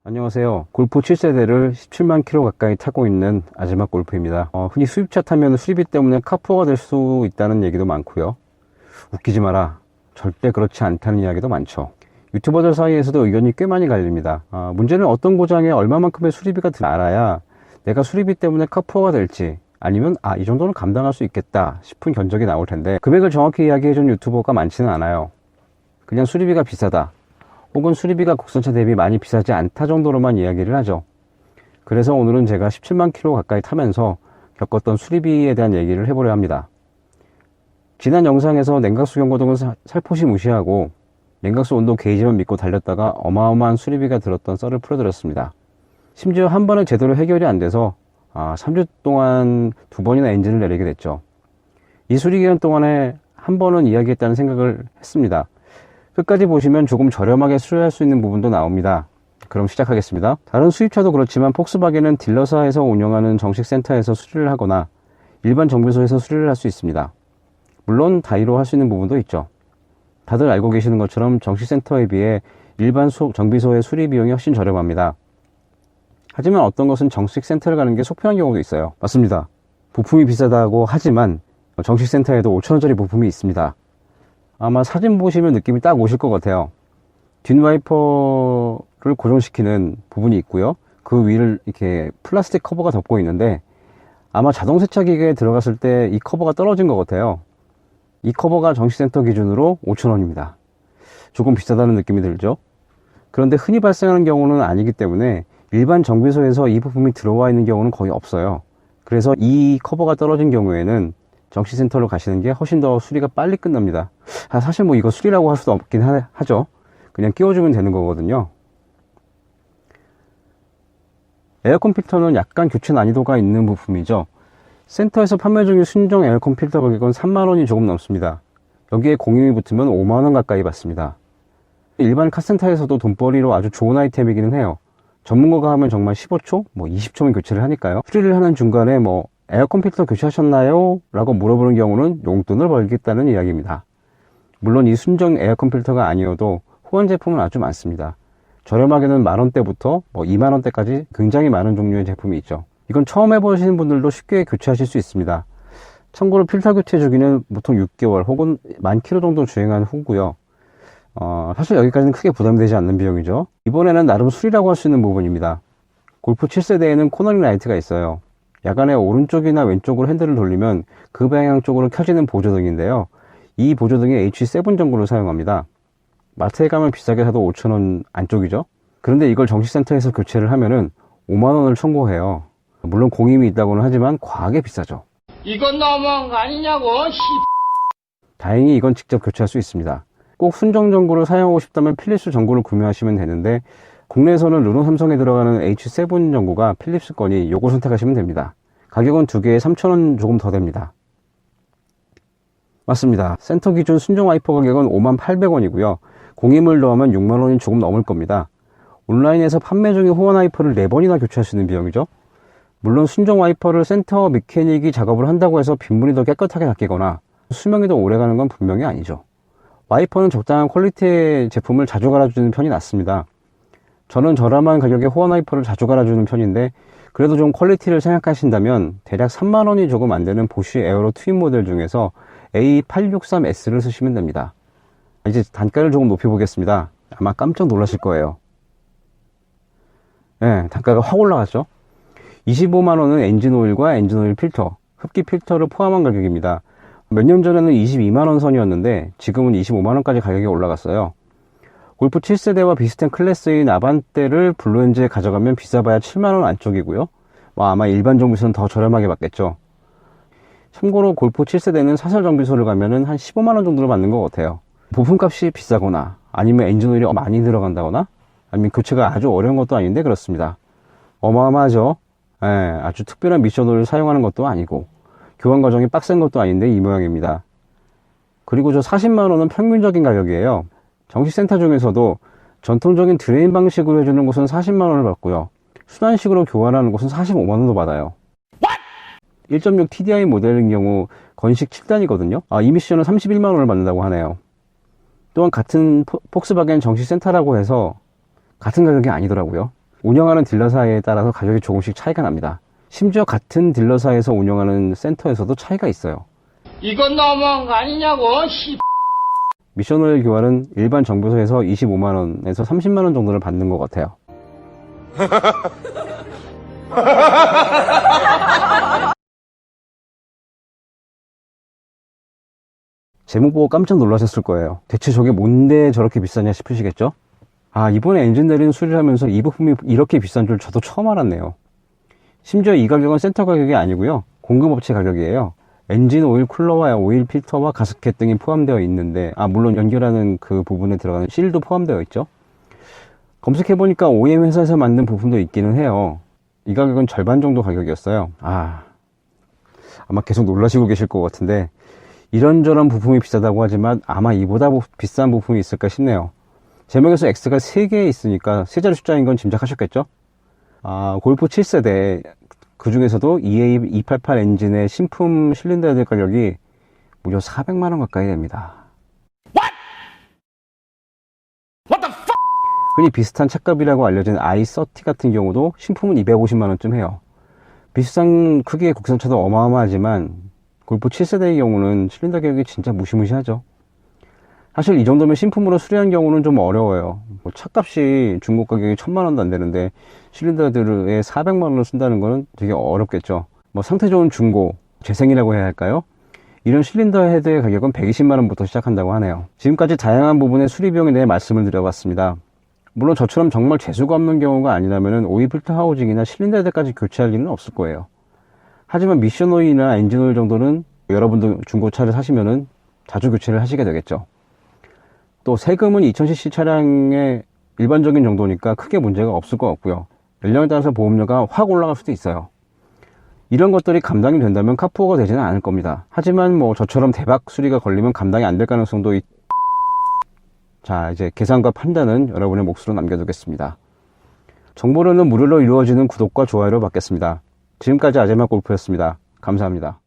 안녕하세요. 골프 7세대를 17만 킬로 가까이 타고 있는 아즈마 골프입니다. 흔히 수입차 타면 수리비 때문에 카푸어가 될 수 있다는 얘기도 많고요. 웃기지 마라. 절대 그렇지 않다는 이야기도 많죠. 유튜버들 사이에서도 의견이 꽤 많이 갈립니다. 문제는 어떤 고장에 얼마만큼의 수리비가 알아야 내가 수리비 때문에 카푸어가 될지, 아니면 이 정도는 감당할 수 있겠다 싶은 견적이 나올 텐데, 금액을 정확히 이야기해준 유튜버가 많지는 않아요. 그냥 수리비가 비싸다, 혹은 수리비가 국산차 대비 많이 비싸지 않다 정도로만 이야기를 하죠. 그래서 오늘은 제가 17만 킬로 가까이 타면서 겪었던 수리비에 대한 얘기를 해보려 합니다. 지난 영상에서 냉각수 경고등을 살포시 무시하고 냉각수 온도 게이지만 믿고 달렸다가 어마어마한 수리비가 들었던 썰을 풀어드렸습니다. 심지어 한 번에 제대로 해결이 안 돼서 3주 동안 2번이나 엔진을 내리게 됐죠. 이 수리 기간 동안에 한 번은 이야기했다는 생각을 했습니다. 끝까지 보시면 조금 저렴하게 수리할 수 있는 부분도 나옵니다. 그럼 시작하겠습니다. 다른 수입차도 그렇지만 폭스바겐은 딜러사에서 운영하는 정식 센터에서 수리를 하거나 일반 정비소에서 수리를 할 수 있습니다. 물론 다이로 할 수 있는 부분도 있죠. 다들 알고 계시는 것처럼 정식 센터에 비해 일반 정비소의 수리 비용이 훨씬 저렴합니다. 하지만 어떤 것은 정식 센터를 가는 게 속편한 경우도 있어요. 맞습니다. 부품이 비싸다고 하지만 정식 센터에도 5,000원짜리 부품이 있습니다. 아마 사진 보시면 느낌이 딱 오실 것 같아요. 뒷와이퍼를 고정시키는 부분이 있고요. 그 위를 이렇게 플라스틱 커버가 덮고 있는데, 아마 자동 세차 기계에 들어갔을 때 이 커버가 떨어진 것 같아요. 이 커버가 정식센터 기준으로 5,000원입니다. 조금 비싸다는 느낌이 들죠. 그런데 흔히 발생하는 경우는 아니기 때문에 일반 정비소에서 이 부품이 들어와 있는 경우는 거의 없어요. 그래서 이 커버가 떨어진 경우에는 정식센터로 가시는 게 훨씬 더 수리가 빨리 끝납니다. 사실 뭐 이거 수리라고 할 수도 없긴 하죠. 그냥 끼워주면 되는 거거든요. 에어컨 필터는 약간 교체 난이도가 있는 부품이죠. 센터에서 판매 중인 순정 에어컨 필터 가격은 3만원이 조금 넘습니다. 여기에 공임이 붙으면 5만원 가까이 받습니다. 일반 카센터에서도 돈벌이로 아주 좋은 아이템이기는 해요. 전문가가 하면 정말 15초, 20초면 교체를 하니까요. 수리를 하는 중간에 에어컨 필터 교체하셨나요? 라고 물어보는 경우는 용돈을 벌겠다는 이야기입니다. 물론 이 순정 에어컨 필터가 아니어도 호환 제품은 아주 많습니다. 저렴하게는 만원대부터 2만원대까지 굉장히 많은 종류의 제품이 있죠. 이건 처음 해보시는 분들도 쉽게 교체하실 수 있습니다. 참고로 필터 교체 주기는 보통 6개월 혹은 10,000km 정도 주행한 후고요. 사실 여기까지는 크게 부담이 되지 않는 비용이죠. 이번에는 나름 수리라고 할 수 있는 부분입니다. 골프 7세대에는 코너링 라이트가 있어요. 야간에 오른쪽이나 왼쪽으로 핸들을 돌리면 그 방향 쪽으로 켜지는 보조등인데요. 이 보조등이 H7 전구를 사용합니다. 마트에 가면 비싸게 사도 5,000원 안쪽이죠. 그런데 이걸 정식센터에서 교체를 하면은 5만원을 청구해요. 물론 공임이 있다고는 하지만 과하게 비싸죠. 이건 너무한 거 아니냐고. 다행히 이건 직접 교체할 수 있습니다. 꼭 순정 전구를 사용하고 싶다면 필립스 전구를 구매하시면 되는데, 국내에서는 르노 삼성에 들어가는 H7 전구가 필립스 거니 요거 선택하시면 됩니다. 가격은 두 개에 3,000원 조금 더 됩니다. 맞습니다. 센터 기준 순정 와이퍼 가격은 58,000원이고요. 공임을 넣으면 6만원이 조금 넘을 겁니다. 온라인에서 판매 중인 호환 와이퍼를 4번이나 교체할 수 있는 비용이죠. 물론 순정 와이퍼를 센터 메케닉이 작업을 한다고 해서 빗물이 더 깨끗하게 닦이거나 수명이 더 오래가는 건 분명히 아니죠. 와이퍼는 적당한 퀄리티의 제품을 자주 갈아주는 편이 낫습니다. 저는 저렴한 가격에 호환 와이퍼를 자주 갈아주는 편인데, 그래도 좀 퀄리티를 생각하신다면 대략 3만원이 조금 안되는 보쉬 에어로 트윈 모델 중에서 A863S를 쓰시면 됩니다. 이제 단가를 조금 높여 보겠습니다. 아마 깜짝 놀라실 거예요. 네, 단가가 확 올라갔죠. 25만원은 엔진오일과 엔진오일 필터, 흡기 필터를 포함한 가격입니다. 몇 년 전에는 22만원 선이었는데 지금은 25만원까지 가격이 올라갔어요. 골프 7세대와 비슷한 클래스인 아반떼를 블루엔즈에 가져가면 비싸봐야 7만원 안쪽이고요. 아마 일반 정비소는 더 저렴하게 받겠죠. 참고로 골프 7세대는 사설 정비소를 가면은 한 15만원 정도를 받는 것 같아요. 부품값이 비싸거나 아니면 엔진오일이 많이 들어간다거나 아니면 교체가 아주 어려운 것도 아닌데 그렇습니다. 어마어마하죠. 아주 특별한 미션오일을 사용하는 것도 아니고 교환 과정이 빡센 것도 아닌데 이 모양입니다. 그리고 저 40만원은 평균적인 가격이에요. 정식 센터 중에서도 전통적인 드레인 방식으로 해주는 곳은 40만원을 받고요. 순환식으로 교환하는 곳은 45만원도 받아요. 1.6 TDI 모델인 경우 건식 7단이거든요. 이 미션은 31만원을 받는다고 하네요. 또한 같은 폭스바겐 정식 센터라고 해서 같은 가격이 아니더라고요. 운영하는 딜러사에 따라서 가격이 조금씩 차이가 납니다. 심지어 같은 딜러사에서 운영하는 센터에서도 차이가 있어요. 이건 너무한 거 아니냐고, 씨. 미션오일 교환은 일반 정보소에서 25만원에서 30만원 정도를 받는 것 같아요. 제목 보고 깜짝 놀라셨을 거예요. 대체 저게 뭔데 저렇게 비싸냐 싶으시겠죠? 아, 이번에 엔진 내리는 수리를 하면서 이 부품이 이렇게 비싼 줄 저도 처음 알았네요. 심지어 이 가격은 센터 가격이 아니고요, 공급업체 가격이에요. 엔진 오일 쿨러와 오일 필터와 가스켓 등이 포함되어 있는데, 물론 연결하는 그 부분에 들어가는 실도 포함되어 있죠. 검색해보니까 OEM 회사에서 만든 부품도 있기는 해요. 이 가격은 절반 정도 가격이었어요. 아마 계속 놀라시고 계실 것 같은데, 이런저런 부품이 비싸다고 하지만 아마 이보다 비싼 부품이 있을까 싶네요. 제목에서 X가 3개 있으니까 세 자리 숫자인 건 짐작하셨겠죠? 골프 7세대, 그 중에서도 EA288 엔진의 신품 실린더 헤드 가격이 무려 400만원 가까이 됩니다. 흔히 비슷한 차급이라고 알려진 i30 같은 경우도 신품은 250만원쯤 해요. 비슷한 크기의 국산차도 어마어마하지만 골프 7세대의 경우는 실린더 가격이 진짜 무시무시하죠. 사실 이 정도면 신품으로 수리하는 경우는 좀 어려워요. 차값이 중고 가격이 1000만원도 안 되는데 실린더들에 400만원을 쓴다는 거는 되게 어렵겠죠. 상태 좋은 중고, 재생이라고 해야 할까요? 이런 실린더 헤드의 가격은 120만원부터 시작한다고 하네요. 지금까지 다양한 부분의 수리 비용에 대해 말씀을 드려봤습니다. 물론 저처럼 정말 재수가 없는 경우가 아니라면 오일 필터 하우징이나 실린더 헤드까지 교체할 일은 없을 거예요. 하지만 미션 오일이나 엔진 오일 정도는 여러분도 중고차를 사시면은 자주 교체를 하시게 되겠죠. 또 세금은 2000cc 차량의 일반적인 정도니까 크게 문제가 없을 것 같고요. 연령에 따라서 보험료가 확 올라갈 수도 있어요. 이런 것들이 감당이 된다면 카푸어가 되지는 않을 겁니다. 하지만 저처럼 대박 수리가 걸리면 감당이 안 될 가능성도 자, 이제 계산과 판단은 여러분의 몫으로 남겨두겠습니다. 정보로는 무료로 이루어지는 구독과 좋아요를 받겠습니다. 지금까지 아재맛 골프였습니다. 감사합니다.